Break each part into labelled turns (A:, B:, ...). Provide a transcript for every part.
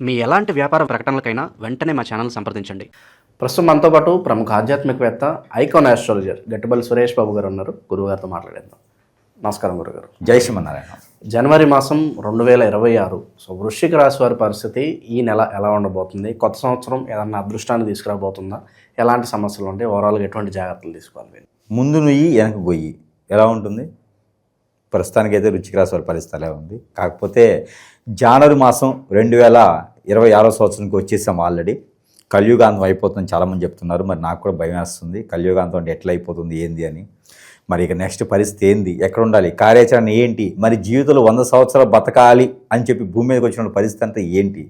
A: మీ ఎలాంటి వ్యాపార ప్రకటనలకైనా వెంటనే మా ఛానల్ సంప్రదించండి.
B: ప్రస్తుతం మనతో పాటు ప్రముఖ ఆధ్యాత్మికవేత్త ఐకాన్ ఆస్ట్రాలజర్ గట్టిబల్లి సురేష్ బాబు గారు ఉన్నారు. గురువుగారితో మాట్లాడేద్దాం. నమస్కారం గురుగారు.
C: జై శ్రీమన్నారాయణ.
B: జనవరి మాసం 2026. సో వృశ్చిక రాశి వారి పరిస్థితి ఈ నెల ఎలా ఉండబోతుంది? కొత్త సంవత్సరం ఏదన్నా అదృష్టాన్ని తీసుకురాబోతుందా? ఎలాంటి సమస్యలు ఉంటాయి? ఓవరాల్గా ఎటువంటి జాగ్రత్తలు తీసుకోవాలి?
C: ముందు నుయ్యి వెనక గొయ్యి ఎలా ఉంటుంది? ప్రస్తుతానికైతే వృశ్చిక రాశి వారి పరిస్థితి అలా ఉంది. కాకపోతే జనవరి మాసం 2026 సంవత్సరానికి వచ్చేసాం. ఆల్రెడీ కలియుగాంతం అయిపోతుంది చాలామంది చెప్తున్నారు. మరి నాకు కూడా భయం వేస్తుంది, కలియుగాంతం అంటే ఎట్లా అయిపోతుంది ఏంది అని. మరి ఇక నెక్స్ట్ పరిస్థితి ఏంది, ఎక్కడ ఉండాలి, కార్యాచరణ ఏంటి, మరి జీవితంలో 100 సంవత్సరాలు బతకాలి అని చెప్పి భూమి మీదకి వచ్చిన పరిస్థితి అంతా ఏంటి,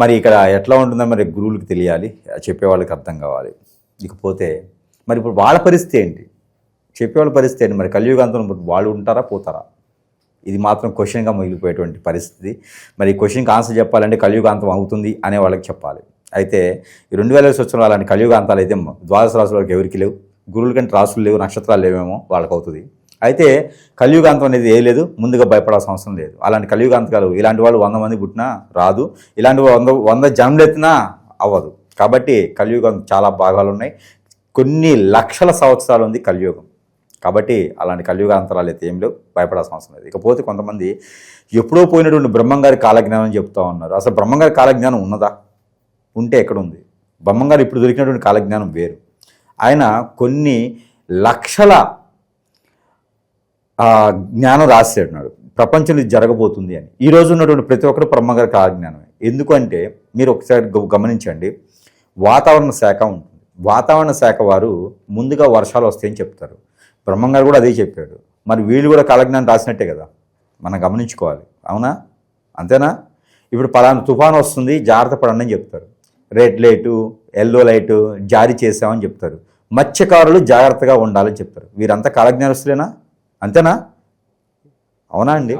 C: మరి ఇక్కడ ఎట్లా ఉంటుందో మరి గురువులకు తెలియాలి, చెప్పేవాళ్ళకి అర్థం కావాలి. ఇకపోతే మరి ఇప్పుడు వాళ్ళ పరిస్థితి ఏంటి, చెప్పేవాళ్ళ పరిస్థితి ఏంటి, మరి కలియుగాంతం వాళ్ళు ఉంటారా పోతారా? ఇది మాత్రం క్వశ్చన్గా మిగిలిపోయేటువంటి పరిస్థితి. మరి ఈ క్వశ్చన్కి ఆన్సర్ చెప్పాలంటే కలియుగాంతం అవుతుంది అనే వాళ్ళకి చెప్పాలి. అయితే ఈ 2020 సంవత్సరం అలాంటి కలియుగాంతాలు అయితే ద్వాదశ రాశుల వరకు ఎవరికి లేవు, గురువుల కంటే రాసులు లేవు, నక్షత్రాలు లేవేమో వాళ్ళకి అవుతుంది. అయితే కలియుగాంతం అనేది ఏ లేదు, ముందుగా భయపడాల్సిన అవసరం లేదు. అలాంటి కలియుగాంతకాలు ఇలాంటి వాళ్ళు 100 మంది పుట్టినా రాదు, ఇలాంటి 100 జన్మలు ఎత్తినా అవ్వదు. కాబట్టి కలియుగం చాలా భాగాలు ఉన్నాయి, కొన్ని లక్షల సంవత్సరాలు ఉంది కలియుగం. కాబట్టి అలాంటి కలియుగాంతరాలు అయితే ఏం లేవు, భయపడాల్సిన అవసరం లేదు. ఇకపోతే కొంతమంది ఎప్పుడో పోయినటువంటి బ్రహ్మంగారి కాలజ్ఞానం చెప్తూ ఉన్నారు. అసలు బ్రహ్మంగారి కాలజ్ఞానం ఉన్నదా? ఉంటే ఎక్కడుంది? బ్రహ్మంగారు ఇప్పుడు దొరికినటువంటి కాలజ్ఞానం వేరు. ఆయన కొన్ని లక్షల జ్ఞానం రాసేటున్నాడు, ప్రపంచంలో ఇది జరగబోతుంది అని. ఈరోజు ఉన్నటువంటి ప్రతి ఒక్కరు బ్రహ్మంగారి కాలజ్ఞానమే. ఎందుకంటే మీరు ఒకసారి గమనించండి, వాతావరణ శాఖ ఉంటుంది. వాతావరణ శాఖ వారు ముందుగా వర్షాలు వస్తాయని చెప్తారు. బ్రహ్మంగారు కూడా అదే చెప్పాడు. మరి వీళ్ళు కూడా కాలజ్ఞానం రాసినట్టే కదా, మనం గమనించుకోవాలి. అవునా? అంతేనా? ఇప్పుడు పలానా తుఫాను వస్తుంది, జాగ్రత్త పడండి అని చెప్తారు. రెడ్ లైటు, ఎల్లో లైటు జారీ చేసామని చెప్తారు. మత్స్యకారులు జాగ్రత్తగా ఉండాలని చెప్తారు. వీరంతా కాలజ్ఞానస్తులేనా? అంతేనా? అవునా అండి?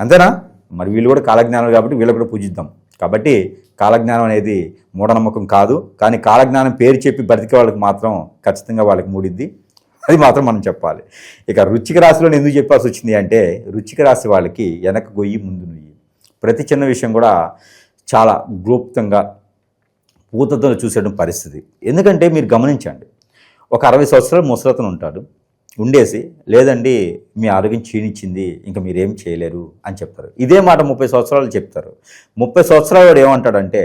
C: అంతేనా? మరి వీళ్ళు కూడా కాలజ్ఞానాలు కాబట్టి వీళ్ళు కూడా పూజిద్దాం. కాబట్టి కాలజ్ఞానం అనేది మూఢనమ్మకం కాదు, కానీ కాలజ్ఞానం పేరు చెప్పి బ్రతికే వాళ్ళకి మాత్రం ఖచ్చితంగా వాళ్ళకి మూడిద్ది. అది మాత్రం మనం చెప్పాలి. ఇక వృశ్చిక రాశిలో ఎందుకు చెప్పాల్సి వచ్చింది అంటే, వృశ్చిక రాశి వాళ్ళకి వెనక గొయ్యి ముందు నుయ్యి. ప్రతి చిన్న విషయం కూడా చాలా గుప్తంగా పూతతో చూసేటువంటి పరిస్థితి. ఎందుకంటే మీరు గమనించండి, ఒక 60 సంవత్సరాలు ముసలతను ఉంటాడు, ఉండేసి లేదండి మీ ఆరోగ్యం క్షీణించింది, ఇంకా మీరేం చేయలేరు అని చెప్తారు. ఇదే మాట 30 సంవత్సరాలు చెప్తారు. 30 సంవత్సరాలు వాడు ఏమంటాడంటే,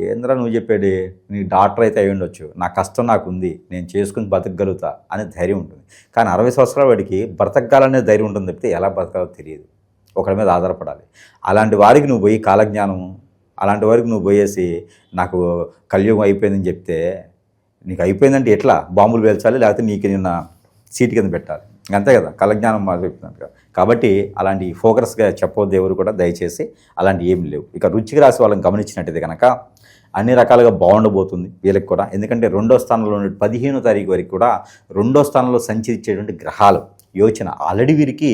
C: ఏంద్రా నువ్వు చెప్పేది, నీ డాక్టర్ అయితే అయి ఉండొచ్చు, నా కష్టం నాకు ఉంది, నేను చేసుకుని బతకగలుగుతా అనే ధైర్యం ఉంటుంది. కానీ 60 సంవత్సరాల వాడికి బ్రతకగాలనే ధైర్యం ఉంటుంది తప్పితే ఎలా బ్రతకాలో తెలియదు, ఒకరి మీద ఆధారపడాలి. అలాంటి వారికి నువ్వు పోయి కాలజ్ఞానము, అలాంటి వారికి నువ్వు పోయేసి నాకు కలియుగం అయిపోయిందని చెప్తే, నీకు అయిపోయిందంటే ఎట్లా? బాంబులు పేల్చాలి, లేకపోతే నీకు నిన్న సీటు కింద పెట్టాలి, అంతే కదా కాలజ్ఞానం మా చెప్తున్నట్టుగా. కాబట్టి అలాంటి ఫోకస్గా చెప్పవద్దు ఎవరు కూడా, దయచేసి అలాంటి ఏమి లేవు. ఇక వృశ్చిక రాశి వాళ్ళని గమనించినట్టయితే కనుక అన్ని రకాలుగా బాగుండబోతుంది వీళ్ళకి కూడా. ఎందుకంటే 2వ స్థానంలో 15వ తారీఖు వరకు కూడా 2వ స్థానంలో సంచరించేటువంటి గ్రహాలు యోచన ఆల్రెడీ వీరికి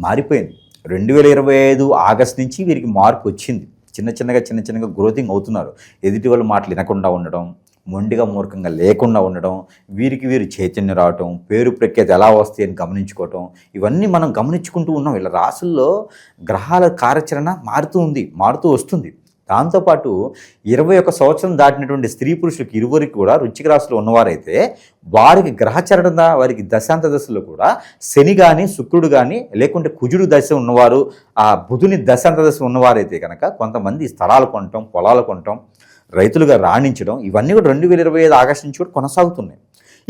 C: మారిపోయింది. 2025 ఆగస్టు నుంచి వీరికి మార్పు వచ్చింది. చిన్న చిన్నగా గ్రోతింగ్ అవుతున్నారు. ఎదుటి వాళ్ళ మాటలు వినకుండా ఉండడం, మొండిగా మూర్ఖంగా లేకుండా ఉండడం, వీరికి వీరు చైతన్యం రావటం, పేరు ప్రఖ్యాతి ఎలా వస్తాయి అని గమనించుకోవటం, ఇవన్నీ మనం గమనించుకుంటూ ఉన్నాం. వీళ్ళ రాసుల్లో గ్రహాల కార్యాచరణ మారుతూ వస్తుంది. దాంతోపాటు 21 సంవత్సరం దాటినటువంటి స్త్రీ పురుషులకు ఇరువురికి కూడా వృశ్చిక రాశిలో ఉన్నవారైతే వారికి గ్రహచరణ, వారికి దశాంత దశలో కూడా శని కానీ శుక్రుడు కానీ లేకుంటే కుజుడు దశ ఉన్నవారు, ఆ బుధుని దశాంత దశ ఉన్నవారైతే కనుక కొంతమంది స్థలాలు కొనటం, పొలాలు కొనటం, రైతులుగా రాణించడం, ఇవన్నీ కూడా 2025 ఆగస్టు నుంచి కూడా కొనసాగుతున్నాయి.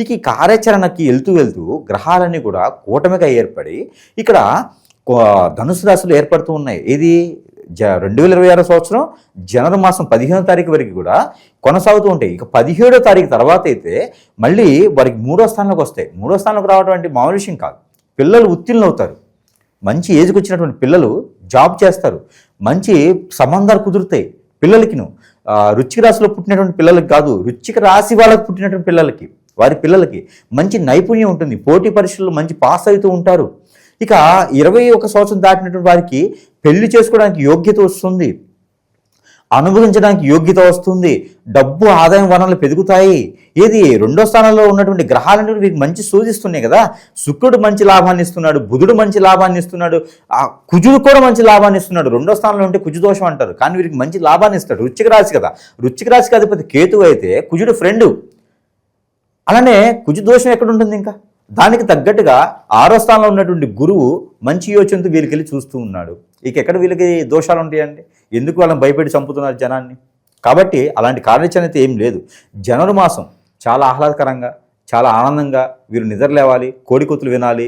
C: ఇక ఈ కార్యాచరణకి వెళ్తూ గ్రహాలన్నీ కూడా కూటమిగా ఏర్పడి ఇక్కడ ధనుసు రాశులు ఏర్పడుతూ ఉన్నాయి. ఇది 2026 సంవత్సరం జనవరి మాసం 15వ తారీఖు వరకు కూడా కొనసాగుతూ ఉంటాయి. ఇక 17వ తారీఖు తర్వాత అయితే మళ్ళీ వారికి 3వ స్థానంలోకి వస్తాయి. 3వ స్థానంలోకి రావడం అంటే మామూలు విషయం కాదు. పిల్లలు ఉత్తీర్ణులు అవుతారు, మంచి ఏజ్కి వచ్చినటువంటి పిల్లలు జాబ్ చేస్తారు, మంచి సంబంధాలు కుదురుతాయి పిల్లలకి. వృశ్చిక రాశిలో పుట్టినటువంటి పిల్లలకి కాదు, వృశ్చిక రాశి వాళ్ళకి పుట్టినటువంటి పిల్లలకి, వారి పిల్లలకి మంచి నైపుణ్యం ఉంటుంది, పోటీ పరీక్షల్లో మంచి పాస్ అవుతూ ఉంటారు. ఇక 21 సంవత్సరం దాటినటువంటి వారికి పెళ్లి చేసుకోవడానికి యోగ్యత వస్తుంది. అనుభవించడానికి యోగ్యత వస్తుంది, డబ్బు ఆదాయం వనరులు పెరుగుతాయి. ఏది రెండో స్థానంలో ఉన్నటువంటి గ్రహాలన్నీ వీరికి మంచి సూచిస్తున్నాయి కదా. శుక్రుడు మంచి లాభాన్ని ఇస్తున్నాడు, బుధుడు మంచి లాభాన్ని ఇస్తున్నాడు, ఆ కుజుడు కూడా మంచి లాభాన్ని ఇస్తున్నాడు. రెండో స్థానంలో ఉంటే కుజు దోషం అంటారు, కానీ వీరికి మంచి లాభాన్ని ఇస్తాడు. వృశ్చిక రాశి కదా, వృశ్చిక రాశికి అధిపతి కేతువు అయితే కుజుడు ఫ్రెండు. అలానే కుజు దోషం ఎక్కడ ఉంటుంది? ఇంకా దానికి తగ్గట్టుగా 6వ స్థానంలో ఉన్నటువంటి గురువు మంచి యోచనతో వీరికి వెళ్ళి చూస్తూ ఉన్నాడు. ఇక ఎక్కడ వీళ్ళకి దోషాలు ఉంటాయండి? ఎందుకు వాళ్ళని భయపెట్టి చంపుతున్నారు జనాన్ని? కాబట్టి అలాంటి కార్యాచరణ ఏం లేదు. జనవరి మాసం చాలా ఆహ్లాదకరంగా, చాలా ఆనందంగా వీరు నిద్ర లేవాలి, కోడికొత్తులు వినాలి,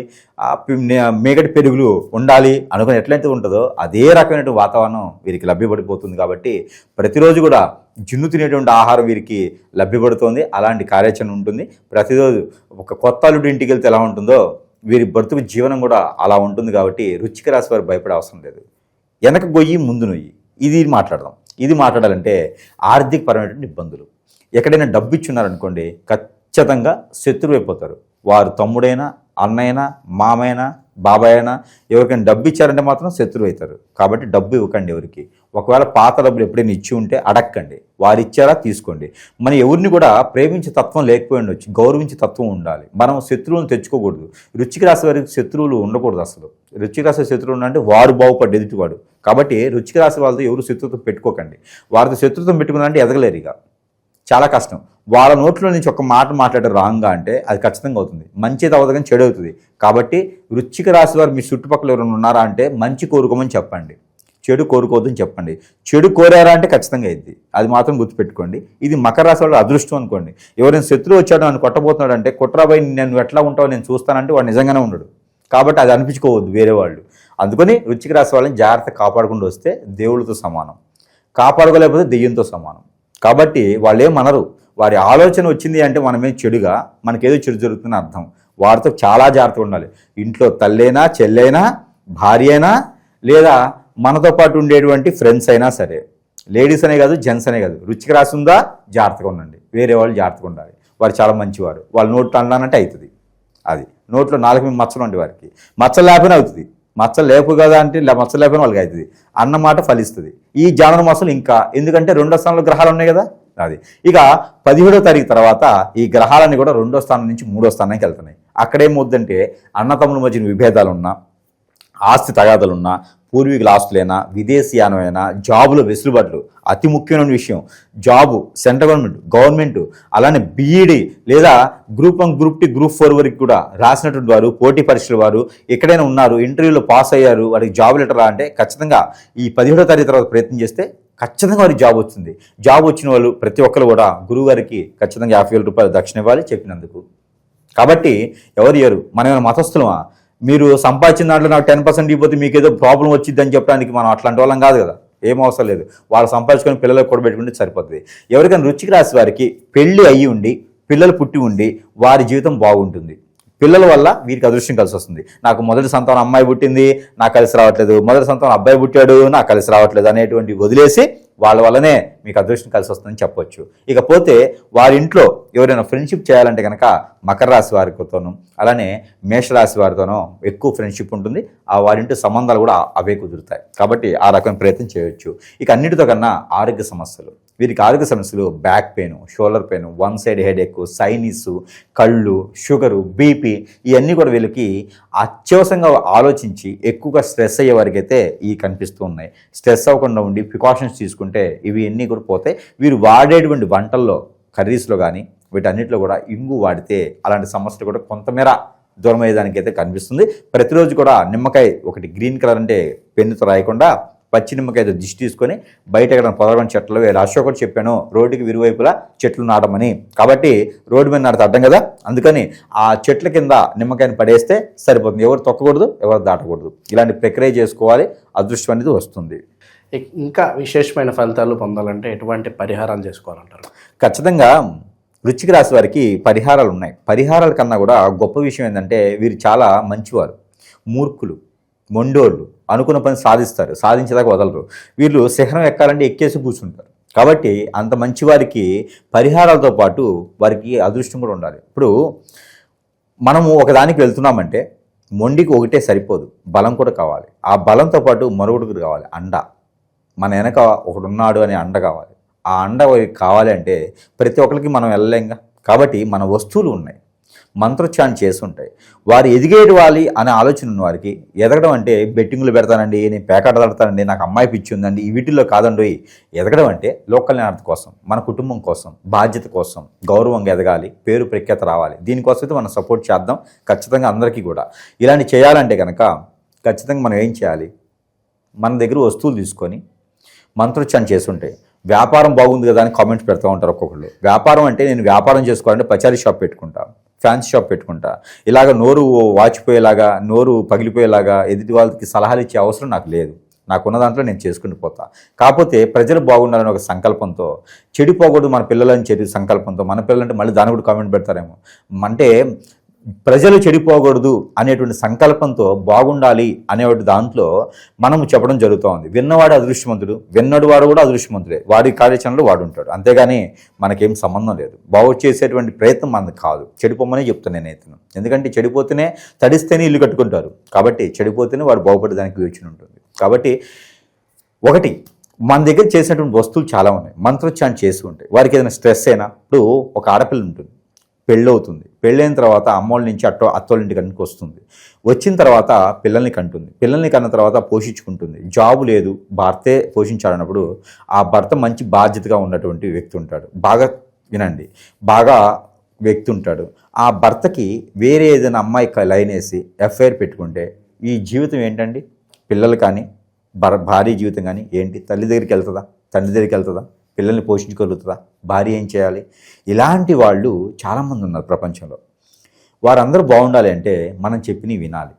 C: మేగటి పెరుగులు ఉండాలి అనుకుని ఎట్లయితే ఉంటుందో అదే రకమైన వాతావరణం వీరికి లభ్యపడిపోతుంది. కాబట్టి ప్రతిరోజు కూడా జున్ను తినేటువంటి ఆహారం వీరికి లభ్యపడుతుంది. అలాంటి కార్యాచరణ ఉంటుంది. ప్రతిరోజు ఒక కొత్త అల్లుడు ఇంటికి వెళ్తే ఎలా ఉంటుందో వీరి బ్రతుకు జీవనం కూడా అలా ఉంటుంది. కాబట్టి వృశ్చిక రాశి వారు భయపడే అవసరం లేదు. వెనక గొయ్యి ముందు నొయ్యి, ఇది మాట్లాడదాం. ఇది మాట్లాడాలంటే ఆర్థికపరమైనటువంటి ఇబ్బందులు. ఎక్కడైనా డబ్బు ఇచ్చున్నారనుకోండి, ఖచ్చితంగా శత్రువు అయిపోతారు. వారు తమ్ముడైనా, అన్నైనా, మామైనా, బాబాయ్ అయినా ఎవరికైనా డబ్బు ఇచ్చారంటే మాత్రం శత్రువు అవుతారు. కాబట్టి డబ్బు ఇవ్వకండి ఎవరికి. ఒకవేళ పాత డబ్బులు ఎప్పుడైనా ఇచ్చి ఉంటే అడగండి, వారు ఇచ్చారా తీసుకోండి. మనం ఎవరిని కూడా ప్రేమించే తత్వం లేకపోయి ఉండొచ్చు, గౌరవించే తత్వం ఉండాలి. మనం శత్రువులను తెచ్చుకోకూడదు. వృశ్చిక రాశి వారికి శత్రువులు ఉండకూడదు అసలు. వృశ్చిక రాశి శత్రువులు అంటే వారు బాగుపడ్డ ఎదుటివాడు. కాబట్టి వృశ్చిక రాశి వాళ్ళతో ఎవరు శత్రుత్వం పెట్టుకోకండి. వారితో శత్రుత్వం పెట్టుకున్నారంటే ఎదగలేరు. ఇక చాలా కష్టం. వాళ్ళ నోట్లో నుంచి ఒక మాట మాట్లాడడం రాంగా అంటే అది ఖచ్చితంగా అవుతుంది. మంచిది అవ్వదు కానీ చెడు అవుతుంది. కాబట్టి వృశ్చిక రాశి వారు మీ చుట్టుపక్కల ఎవరైనా ఉన్నారా అంటే మంచి కోరుకోమని చెప్పండి, చెడు కోరుకోవద్దని చెప్పండి. చెడు కోరారా అంటే ఖచ్చితంగా అయింది. అది మాత్రం గుర్తుపెట్టుకోండి. ఇది మకర రాశి వాళ్ళ అదృష్టం అనుకోండి. ఎవరైనా శత్రువు వచ్చాడు నన్ను కొట్టబోతున్నాడు అంటే, కొట్టరాబాయి నేను ఎట్లా ఉంటావో నేను చూస్తానంటే వాడు నిజంగానే ఉండడు. కాబట్టి అది అనిపించుకోవద్దు వేరే వాళ్ళు. అందుకని వృశ్చిక రాశి వాళ్ళని జాగ్రత్త కాపాడుకుంటూ వస్తే దేవుళ్ళతో సమానం, కాపాడుకోలేకపోతే దెయ్యంతో సమానం. కాబట్టి వాళ్ళు ఏమనరు. వారి ఆలోచన వచ్చింది అంటే మనమే చెడుగా, మనకేదో చెడు జరుగుతుందని అర్థం. వారితో చాలా జాగ్రత్తగా ఉండాలి. ఇంట్లో తల్లైనా, చెల్లైనా, భార్య అయినా, లేదా మనతో పాటు ఉండేటువంటి ఫ్రెండ్స్ అయినా సరే, లేడీస్ అనే కాదు, జెంట్స్ అనే కాదు. వృశ్చిక రాశి ఉందా జాగ్రత్తగా ఉండండి. వేరే వాళ్ళు జాగ్రత్తగా ఉండాలి. వారు చాలా మంచివారు. వాళ్ళు నోట్లో అన్నానంటే అవుతుంది. అది నోట్లో 4 మీద మచ్చలు ఉండే వారికి, మచ్చలు లేకపోయినా అవుతుంది. మచ్చలు లేపు కదా అంటే మచ్చలు లేకపోయినా వాళ్ళకి అవుతుంది. అన్నమాట ఫలిస్తుంది. ఈ జనవరి మాసంలో ఇంకా, ఎందుకంటే 2వ స్థానంలో గ్రహాలు ఉన్నాయి కదా. అది ఇక 17వ తారీఖు తర్వాత ఈ గ్రహాలన్నీ కూడా 2వ స్థానం నుంచి 3వ స్థానానికి వెళ్తున్నాయి. అక్కడేమవుద్దంటే అన్నతమ్ముల మధ్యన విభేదాలు ఉన్నా, ఆస్తి తగాదాలున్నా, పూర్వీకుల ఆస్తులైనా, విదేశీయానమైనా, జాబులో వెసులుబాట్లు, అతి ముఖ్యమైన విషయం జాబు, సెంట్రల్ గవర్నమెంట్ అలానే బీఈడి లేదా గ్రూప్ 1, గ్రూప్ 2, గ్రూప్ 4 వరకు కూడా రాసినటువంటి వారు, పోటీ పరీక్షల వారు ఎక్కడైనా ఉన్నారు, ఇంటర్వ్యూలో పాస్ అయ్యారు, వారికి జాబ్ లెటరా అంటే ఖచ్చితంగా ఈ 17వ తారీఖు తర్వాత ప్రయత్నం చేస్తే ఖచ్చితంగా వారికి జాబ్ వచ్చింది. జాబ్ వచ్చిన వాళ్ళు ప్రతి ఒక్కరు కూడా గురువు గారికి ఖచ్చితంగా 50,000 రూపాయలు దక్షిణ ఇవ్వాలి చెప్పినందుకు. కాబట్టి ఎవరు ఇయ్యరు. మనం ఏమైనా మతస్థులమా? మీరు సంపాదించిన దాంట్లో నాకు 10% ఇవ్వకపోతే మీకు ఏదో ప్రాబ్లం వచ్చిందని చెప్పడానికి మనం అట్లాంటి వాళ్ళం కాదు కదా. ఏం అవసరం లేదు. వాళ్ళు సంపాదించుకొని పిల్లలకు కూడా పెట్టుకుంటే సరిపోతుంది. ఎవరికైనా వృశ్చిక రాశి వారికి పెళ్లి అయ్యి ఉండి, పిల్లలు పుట్టి ఉండి వారి జీవితం బాగుంటుంది. పిల్లల వల్ల వీరికి అదృష్టం కలిసి వస్తుంది. నాకు మొదటి సంతానం అమ్మాయి పుట్టింది, నాకు కలిసి రావట్లేదు, మొదటి సంతానం అబ్బాయి పుట్టాడు, నాకు కలిసి రావట్లేదు అనేటువంటి వదిలేసి వాళ్ళ వల్లనే మీకు అదృష్టం కలిసి వస్తుందని చెప్పొచ్చు. ఇకపోతే వారి ఇంట్లో ఎవరైనా ఫ్రెండ్షిప్ చేయాలంటే కనుక మకర రాశి వారితోనూ అలానే మేషరాశి వారితోనూ ఎక్కువ ఫ్రెండ్షిప్ ఉంటుంది. ఆ వారింటి సంబంధాలు కూడా అవే కుదురుతాయి. కాబట్టి ఆ రకమైన ప్రయత్నం చేయొచ్చు. ఇక అన్నిటితో కన్నా ఆరోగ్య సమస్యలు, వీరికి ఆరోగ్య సమస్యలు back pain, shoulder pain, 1 side headache, sinus, కళ్ళు, షుగరు, బీపీ ఇవన్నీ కూడా వీళ్ళకి అత్యవసరంగా ఆలోచించి ఎక్కువగా స్ట్రెస్ అయ్యే వారికి అయితే ఇవి కనిపిస్తూ ఉన్నాయి. స్ట్రెస్ అవ్వకుండా ఉండి ప్రికాషన్స్ తీసుకుంటే ఇవి అన్నీ కూడా పోతాయి. వీరు వాడేటువంటి వంటల్లో, కర్రీస్లో కానీ వీటన్నిటిలో కూడా ఇంగు వాడితే అలాంటి సమస్యలు కూడా కొంతమేర దూరం అయ్యేదానికి అయితే కనిపిస్తుంది. ప్రతిరోజు కూడా నిమ్మకాయ ఒకటి గ్రీన్ కలర్ అంటే పెన్నుతో రాయకుండా పచ్చి నిమ్మకాయతో దిష్టి తీసుకొని బయట ఎక్కడ పొదగని చెట్లు అశోక్ కూడా చెప్పాను రోడ్డుకి విరువైపులా చెట్లు నాటమని. కాబట్టి రోడ్డు మీద నాటితే అడ్డం కదా, అందుకని ఆ చెట్ల కింద నిమ్మకాయని పడేస్తే సరిపోతుంది. ఎవరు తొక్కకూడదు, ఎవరు దాటకూడదు. ఇలాంటి ప్రక్రియ చేసుకోవాలి. అదృష్టం అనేది వస్తుంది.
B: ఇంకా విశేషమైన ఫలితాలు పొందాలంటే ఎటువంటి పరిహారాలు చేసుకోవాలంటారు?
C: ఖచ్చితంగా వృశ్చిక రాశి వారికి పరిహారాలు ఉన్నాయి. పరిహారాల కన్నా కూడా గొప్ప విషయం ఏంటంటే వీరు చాలా మంచివారు, మూర్ఖులు, మొండోళ్ళు, అనుకున్న పని సాధిస్తారు, సాధించేదాకా వదలరు. వీళ్ళు శిఖరం ఎక్కాలంటే ఎక్కేసి కూర్చుంటారు. కాబట్టి అంత మంచి వారికి పరిహారాలతో పాటు వారికి అదృష్టం కూడా ఉండాలి. ఇప్పుడు మనము ఒకదానికి వెళ్తున్నామంటే మొండికి ఒకటే సరిపోదు, బలం కూడా కావాలి. ఆ బలంతో పాటు మరొకటి కావాలి, అండ. మన వెనక ఒకడున్నాడు అనే అండ కావాలి. ఆ అండ కావాలి అంటే ప్రతి ఒక్కరికి మనం వెళ్ళలేంగా. కాబట్టి మన వస్తువులు ఉన్నాయి, మంత్రోచ్చారణ చేస్తుంటాయి. వారు ఎదిగేవాళ్ళు అనే ఆలోచన ఉన్న వారికి ఎదగడం అంటే బెట్టింగ్లు పెడతానండి, నేను పేకాట ఆడతానండి, నాకు అమ్మాయి పిచ్చి ఉందండి, ఈ వీటిల్లో కాదండి. ఎదగడం అంటే లోక కళ్యాణార్థం కోసం, మన కుటుంబం కోసం, బాధ్యత కోసం, గౌరవంగా ఎదగాలి, పేరు ప్రఖ్యాత రావాలి. దీనికోసం అయితే మనం సపోర్ట్ చేద్దాం ఖచ్చితంగా అందరికీ కూడా. ఇలాంటి చేయాలంటే కనుక ఖచ్చితంగా మనం ఏం చేయాలి? మన దగ్గర వస్తువులు తీసుకొని మంత్రోచ్చారణ చేస్తుంటాయి. వ్యాపారం బాగుంది కదా అని కామెంట్స్ పెడతా ఉంటారు ఒక్కొక్కళ్ళు. వ్యాపారం అంటే నేను వ్యాపారం చేసుకోవాలంటే పచారీ షాప్ పెట్టుకుంటా, ఫ్యాన్సీ షాప్ పెట్టుకుంటా, ఇలాగ నోరు వాచిపోయేలాగా, నోరు పగిలిపోయేలాగా ఎదుటి వాళ్ళకి సలహాలు ఇచ్చే అవసరం నాకు లేదు. నాకున్న దాంట్లో నేను చేసుకుని పోతా. కాకపోతే ప్రజలు బాగుండాలని ఒక సంకల్పంతో, చెడిపోకూడదు మన పిల్లలని సంకల్పంతో, మన పిల్లలంటే మళ్ళీ దాని కూడా కామెంట్ పెడతారేమో, అంటే ప్రజలు చెడిపోకూడదు అనేటువంటి సంకల్పంతో బాగుండాలి అనేటువంటి దాంట్లో మనము చెప్పడం జరుగుతూ ఉంది. విన్నవాడు అదృష్టవంతుడు, విన్నడు వాడు కూడా అదృష్టవంతుడే, వాడి కార్యాచరణలో వాడు ఉంటాడు. అంతేగాని మనకేం సంబంధం లేదు. బాగు చేసేటువంటి ప్రయత్నం మనది కాదు. చెడిపోమనే చెప్తాను నేనైతే. ఎందుకంటే చెడిపోతేనే, తడిస్తేనే ఇల్లు కట్టుకుంటారు. కాబట్టి చెడిపోతేనే వాడు బాగుపడేదానికి యోచన ఉంటుంది. కాబట్టి ఒకటి, మన దగ్గర చేసినటువంటి వస్తువులు చాలా ఉన్నాయి, మంత్రోచ్చారణ చేసి ఉంటాయి. వారికి ఏదైనా స్ట్రెస్ అయినా, ఇప్పుడు ఒక ఆడపిల్ల ఉంటుంది, పెళ్ళవుతుంది, పెళ్ళైన తర్వాత అమ్మోళ్ళ నుంచి అత్తోళ్ళ ఇంటికి వస్తుంది, వచ్చిన తర్వాత పిల్లల్ని కంటుంది, పిల్లల్ని కన్న తర్వాత పోషించుకుంటుంది, జాబు లేదు, భర్తే పోషించాలన్నప్పుడు ఆ భర్త మంచి బాధ్యతగా ఉన్నటువంటి వ్యక్తి ఉంటాడు, బాగా వినండి, బాగా వ్యక్తి ఉంటాడు. ఆ భర్తకి వేరే ఏదైనా అమ్మాయి లైన్ వేసి ఎఫ్ఐఆర్ పెట్టుకుంటే ఈ జీవితం ఏంటండి? పిల్లలు కానీ భార్య జీవితం కానీ ఏంటి? తల్లి దగ్గరికి వెళ్తుందా? తండ్రి దగ్గరికి వెళ్తుందా? పిల్లల్ని పోషించగలుగుతుందా? భార్య ఏం చేయాలి? ఇలాంటి వాళ్ళు చాలామంది ఉన్నారు ప్రపంచంలో. వారందరూ బాగుండాలి అంటే మనం చెప్పినవి వినాలి,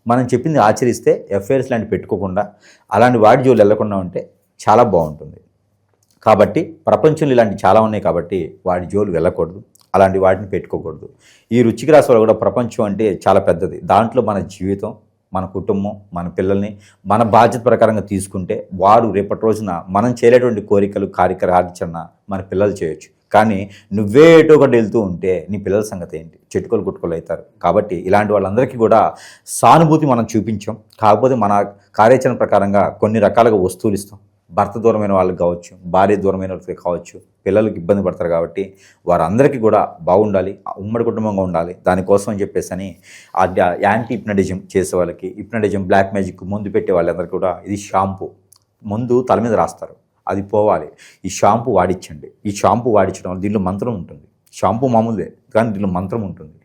C: మనం చెప్పింది ఆచరిస్తే ఎఫ్ఐఆర్స్ లాంటివి పెట్టుకోకుండా అలాంటి వాటి జోలు వెళ్లకుండా ఉంటే చాలా బాగుంటుంది. కాబట్టి ప్రపంచంలో ఇలాంటి చాలా ఉన్నాయి కాబట్టి వాటి జోలు వెళ్ళకూడదు, అలాంటి వాటిని పెట్టుకోకూడదు. ఈ రుచికి రాశి కూడా ప్రపంచం అంటే చాలా పెద్దది. దాంట్లో మన జీవితం, మన కుటుంబం, మన పిల్లల్ని మన బాధ్యత ప్రకారంగా తీసుకుంటే వారు రేపటి రోజున మనం చేయలేటువంటి కోరికలు కార్యాచరణ మన పిల్లలు చేయొచ్చు. కానీ నువ్వే ఎటో ఒకటి వెళ్తూ ఉంటే నీ పిల్లల సంగతి ఏంటి? చెట్టుకోలు కుట్టుకోలు అవుతారు. కాబట్టి ఇలాంటి వాళ్ళందరికీ కూడా సానుభూతి మనం చూపించాం. కాకపోతే మన కార్యాచరణ ప్రకారంగా కొన్ని రకాలుగా వస్తువులు ఇస్తాం. భర్త దూరమైన వాళ్ళకి కావచ్చు, భార్య దూరమైన వాళ్ళకి కావచ్చు, పిల్లలకి ఇబ్బంది పడతారు. కాబట్టి వారందరికీ కూడా బాగుండాలి, ఉమ్మడి కుటుంబంగా ఉండాలి. దానికోసం అని చెప్పేసి అని యాంటీ హిప్నటిజం చేసే వాళ్ళకి, హిప్నటిజం బ్లాక్ మ్యాజిక్ ముందు పెట్టే వాళ్ళందరికీ కూడా ఇది షాంపూ ముందు తల మీద రాస్తారు, అది పోవాలి. ఈ షాంపూ వాడించండి. ఈ షాంపూ వాడించడం వల్ల దీనిలో మంత్రం ఉంటుంది. షాంపూ మామూలుదే కానీ దీనిలో మంత్రం ఉంటుంది.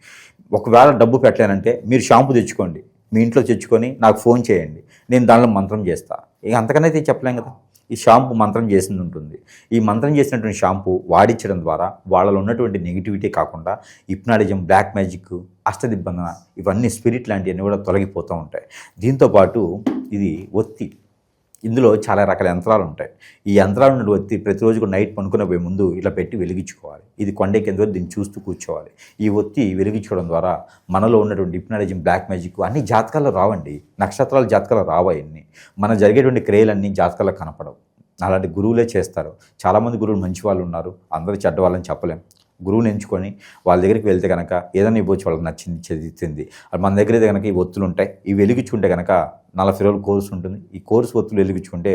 C: ఒకవేళ డబ్బు పెట్టలేనంటే మీరు షాంపూ తెచ్చుకోండి, మీ ఇంట్లో తెచ్చుకొని నాకు ఫోన్ చేయండి, నేను దానిలో మంత్రం చేస్తా. ఇక అంతకన్నా అయితే చెప్పలేం కదా. ఈ షాంపూ మంత్రం చేసింది ఉంటుంది. ఈ మంత్రం చేసినటువంటి షాంపూ వాడించడం ద్వారా వాళ్ళలో ఉన్నటువంటి నెగిటివిటీ కాకుండా హిప్నాటిజం, బ్లాక్ మ్యాజిక్, అష్టదిబ్బందన, ఇవన్నీ స్పిరిట్ లాంటివన్నీ కూడా తొలగిపోతూ ఉంటాయి. దీంతోపాటు ఇది ఒత్తి, ఇందులో చాలా రకాల యంత్రాలు ఉంటాయి. ఈ యంత్రాలు ఉన్న ఒత్తి ప్రతిరోజు కూడా నైట్ పనుకునే పోయే ముందు ఇలా పెట్టి వెలిగించుకోవాలి. ఇది కొండెక్కేందుకు దీన్ని చూస్తూ కూర్చోవాలి. ఈ ఒత్తి వెలిగించుకోవడం ద్వారా మనలో ఉన్నటువంటి హిప్నాటిజం, బ్లాక్ మ్యాజిక్ అన్ని జాతకాల్లో రావండి. నక్షత్రాల జాతకాలు రావు. అన్నీ మన జరిగేటువంటి క్రియలన్నీ జాతకాల్లో కనపడవు. అలాంటి గురువులే చేస్తారు. చాలామంది గురువులు మంచి వాళ్ళు ఉన్నారు, అందరూ చెడ్డ వాళ్ళని చెప్పలేం. గురువుని ఎంచుకొని వాళ్ళ దగ్గరికి వెళ్తే కనుక ఏదైనా ఇవ్వచ్చు, వాళ్ళకి నచ్చింది చదివింది. మన దగ్గర అయితే కనుక ఈ ఒత్తులు ఉంటాయి. ఇవి వెలిగించుకుంటే కనుక 40 రోజుల కోర్సు ఉంటుంది. ఈ కోర్సు ఒత్తులు వెలిగించుకుంటే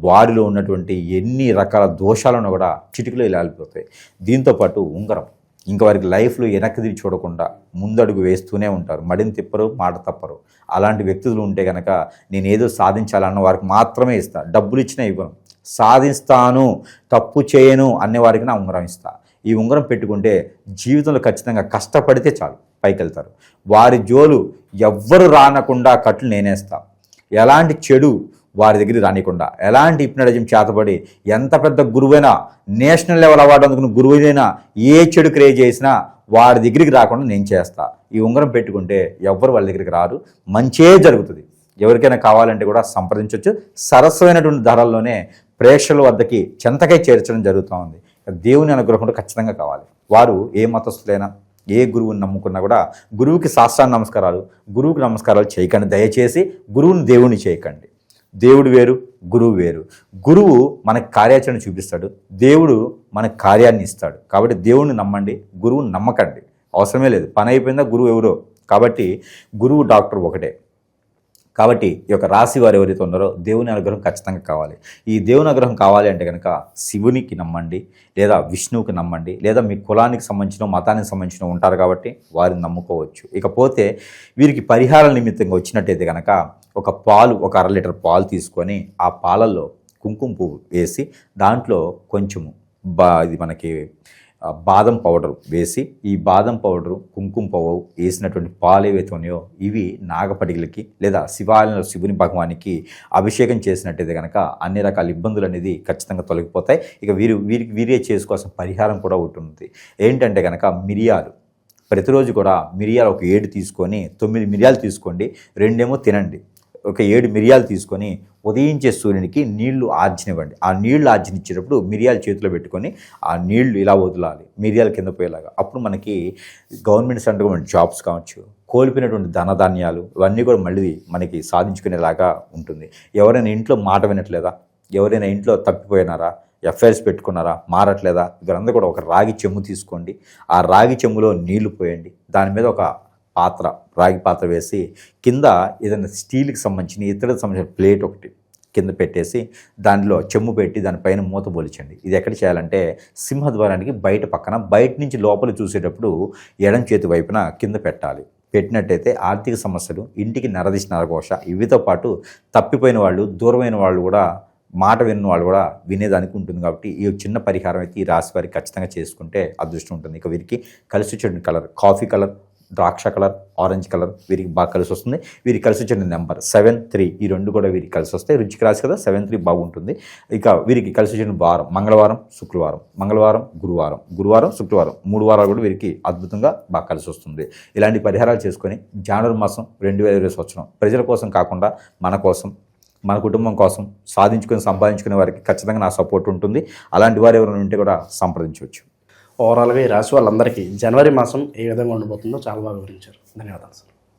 C: వారిలో ఉన్నటువంటి ఎన్ని రకాల దోషాలను కూడా చిటికలో ఇలా వెళ్ళిపోతాయి. దీంతోపాటు ఉంగరం, ఇంకా వారికి లైఫ్లో వెనక్కి తిరిగి చూడకుండా ముందడుగు వేస్తూనే ఉంటారు, మడిని తిప్పరు, మాట తప్పరు. అలాంటి వ్యక్తులు ఉంటే కనుక నేను ఏదో సాధించాలన్న వారికి మాత్రమే ఇస్తా, డబ్బులు ఇచ్చినా ఇవ్వను. సాధిస్తాను, తప్పు చేయను అనే వారికి నా ఉంగరం ఇస్తా. ఈ ఉంగరం పెట్టుకుంటే జీవితంలో ఖచ్చితంగా కష్టపడితే చాలు పైకి వెళ్తారు. వారి జోలు ఎవ్వరు రానకుండా కట్లు నేనేస్తా. ఎలాంటి చెడు వారి దగ్గర రానికుండా, ఎలాంటి హిప్నటిజం చేతబడి ఎంత పెద్ద గురువైనా, నేషనల్ లెవెల్ అవార్డు అందుకున్న గురువైనా ఏ చెడు క్రియేట్ చేసినా వారి దగ్గరికి రాకుండా నేను చేస్తా. ఈ ఉంగరం పెట్టుకుంటే ఎవ్వరు వాళ్ళ దగ్గరికి రారు, మంచే జరుగుతుంది. ఎవరికైనా కావాలంటే కూడా సంప్రదించవచ్చు. సరస్వైనటువంటి ధరల్లోనే ప్రేక్షకుల వద్దకి చెంతకై చేర్చడం జరుగుతూ ఉంది. దేవుని అనుగ్రహం కూడా ఖచ్చితంగా కావాలి. వారు ఏ మతస్థులైనా, ఏ గురువుని నమ్ముకున్నా కూడా గురువుకి సాష్టాంగ నమస్కారాలు, గురువుకి నమస్కారాలు చేయకండి. దయచేసి గురువుని దేవుని చేయకండి. దేవుడు వేరు, గురువు వేరు. గురువు మనకు కార్యాచరణ చూపిస్తాడు, దేవుడు మనకు కార్యాన్ని ఇస్తాడు. కాబట్టి దేవుడిని నమ్మండి, గురువుని నమ్మకండి. అవసరమే లేదు. పని అయిపోయిందా గురువు ఎవరో. కాబట్టి గురువు డాక్టర్ ఒకటే. కాబట్టి ఈ యొక్క రాశి వారు ఎవరైతే ఉన్నారో దేవుని అనుగ్రహం ఖచ్చితంగా కావాలి. ఈ దేవుని అనుగ్రహం కావాలి అంటే కనుక శివునికి నమ్మండి, లేదా విష్ణువుకి నమ్మండి, లేదా మీ కులానికి సంబంధించిన మతానికి సంబంధించిన ఉంటారు కాబట్టి వారిని నమ్ముకోవచ్చు. ఇకపోతే వీరికి పరిహారాల నిమిత్తంగా వచ్చినట్టయితే కనుక ఒక అర లీటర్ పాలు తీసుకొని ఆ పాలల్లో కుంకుమ పువ్వు వేసి దాంట్లో కొంచెము ఇది మనకి బాదం పౌడర్ వేసి, ఈ బాదం పౌడరు కుంకుమ పువ్వు వేసినటువంటి పాలు ఏవైతే ఉన్నాయో ఇవి నాగపడిగలకి లేదా శివుని భగవానికి అభిషేకం చేసినట్టయితే కనుక అన్ని రకాల ఇబ్బందులు అనేది ఖచ్చితంగా తొలగిపోతాయి. ఇక వీరే చేసుకోవాల్సిన పరిహారం కూడా ఉంటుంది. ఏంటంటే కనుక మిరియాలు ప్రతిరోజు కూడా మిరియాలు ఒక 7 తీసుకొని 9 మిరియాలు తీసుకోండి, 2 తినండి. ఒక 7 మిరియాలు తీసుకొని ఉదయించే సూర్యునికి నీళ్లు ఆర్జనివ్వండి. ఆ నీళ్లు ఆర్జనిచ్చేటప్పుడు మిరియాలు చేతిలో పెట్టుకొని ఆ నీళ్లు ఇలా వదలాలి, మిరియాలు కింద పోయేలాగా. అప్పుడు మనకి గవర్నమెంట్ సెంటర్ జాబ్స్ కావచ్చు, కోల్పోయినటువంటి ధనధాన్యాలు ఇవన్నీ కూడా మళ్ళీ మనకి సాధించుకునేలాగా ఉంటుంది. ఎవరైనా ఇంట్లో మాట వినట్లేదా, ఎవరైనా ఇంట్లో తప్పిపోయినారా, ఎఫ్ఐఆర్స్ పెట్టుకున్నారా, మారట్లేదా, ఇవరంతా కూడా ఒక రాగి చెంబు తీసుకోండి. ఆ రాగి చెంబులో నీళ్లు పోయండి. దాని మీద ఒక రాగి పాత్ర వేసి కింద ఏదైనా స్టీల్కి సంబంధించిన ఇతరులకు సంబంధించిన ప్లేట్ ఒకటి కింద పెట్టేసి దానిలో చెమ్ము పెట్టి దానిపైన మూత పోల్చండి. ఇది ఎక్కడ చేయాలంటే సింహద్వారానికి బయట నుంచి లోపల చూసేటప్పుడు ఎడం చేతి వైపున కింద పెట్టాలి. పెట్టినట్టయితే ఆర్థిక సమస్యలు, ఇంటికి నరదిశ నరఘోష, ఇవితో పాటు తప్పిపోయిన వాళ్ళు, దూరమైన వాళ్ళు కూడా, మాట విన్న వాళ్ళు కూడా వినేదానికి ఉంటుంది. కాబట్టి ఈ చిన్న పరిహారం అయితే ఈ రాశి వారికి ఖచ్చితంగా చేసుకుంటే అదృష్టం ఉంటుంది. ఇక వీరికి కలిసి వచ్చే కలర్ కాఫీ కలర్, ద్రాక్ష కలర్, ఆరెంజ్ కలర్ వీరికి బాగా కలిసి వస్తుంది. వీరికి కలిసి వచ్చే నెంబర్ 7-3, ఈ 2 కూడా వీరికి కలిసి వస్తాయి. రుచికి రాసి కదా 7-3 బాగుంటుంది. ఇక వీరికి కలిసి వచ్చే వారం మంగళవారం, శుక్రవారం, గురువారం, శుక్రవారం 3 వారాలు కూడా వీరికి అద్భుతంగా బాగా కలిసి వస్తుంది. ఇలాంటి పరిహారాలు చేసుకొని జనవరి మాసం 2020 సంవత్సరం ప్రజల కోసం కాకుండా మన కోసం, మన కుటుంబం కోసం సంపాదించుకునే వారికి ఖచ్చితంగా నా సపోర్ట్ ఉంటుంది. అలాంటి వారు ఎవరైనా ఉంటే కూడా సంప్రదించవచ్చు.
B: ఓవరాల్గా ఈ రాశి వాళ్ళందరికీ జనవరి మాసం ఏ విధంగా ఉండబోతుందో చాలా బాగా వివరించారు. ధన్యవాదాలు సార్.